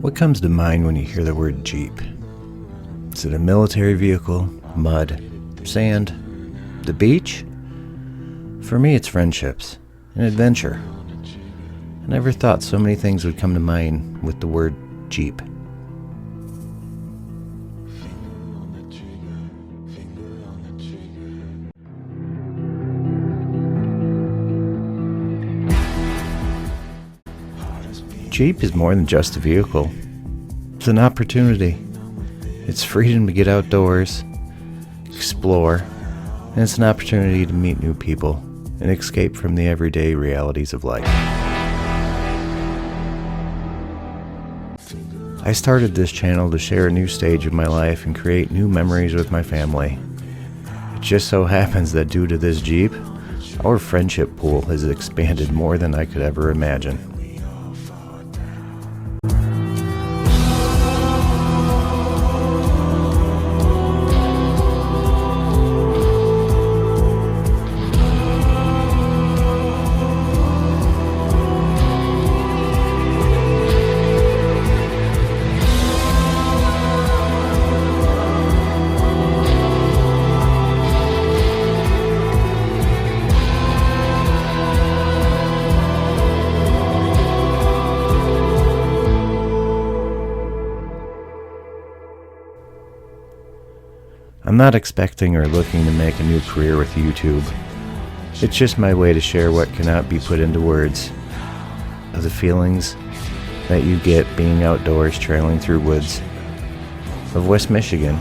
What comes to mind when you hear the word Jeep? Is it a military vehicle, mud, sand, the beach? For me, it's friendships, an adventure. I never thought so many things would come to mind with the word Jeep. Jeep is more than just a vehicle. It's an opportunity. It's freedom to get outdoors, explore, and it's an opportunity to meet new people and escape from the everyday realities of life. I started this channel to share a new stage of my life and create new memories with my family. It just so happens that due to this Jeep, our friendship pool has expanded more than I could ever imagine. I'm not expecting or looking to make a new career with YouTube. It's just my way to share what cannot be put into words, of the feelings that you get being outdoors trailing through woods of West Michigan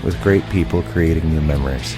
with great people creating new memories.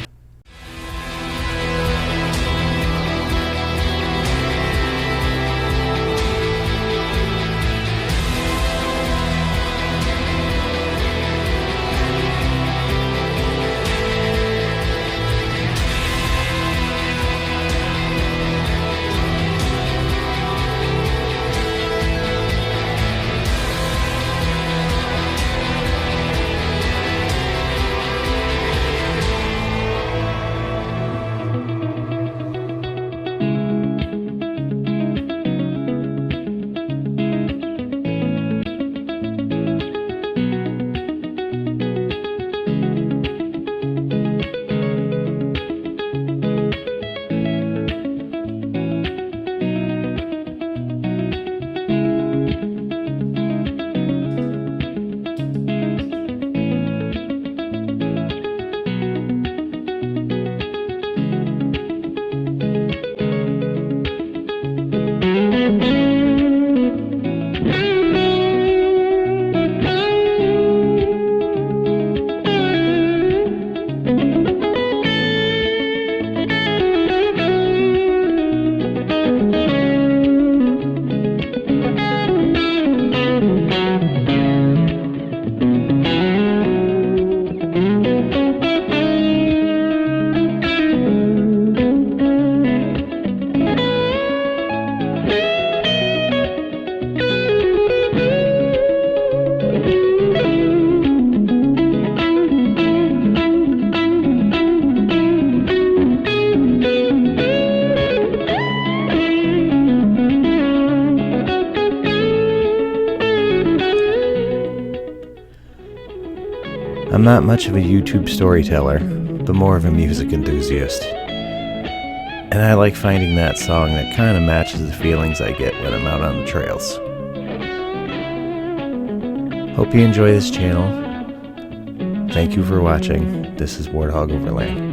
I'm not much of a YouTube storyteller, but more of a music enthusiast. And I like finding that song that kind of matches the feelings I get when I'm out on the trails. Hope you enjoy this channel. Thank you for watching. This is Warthog Overland.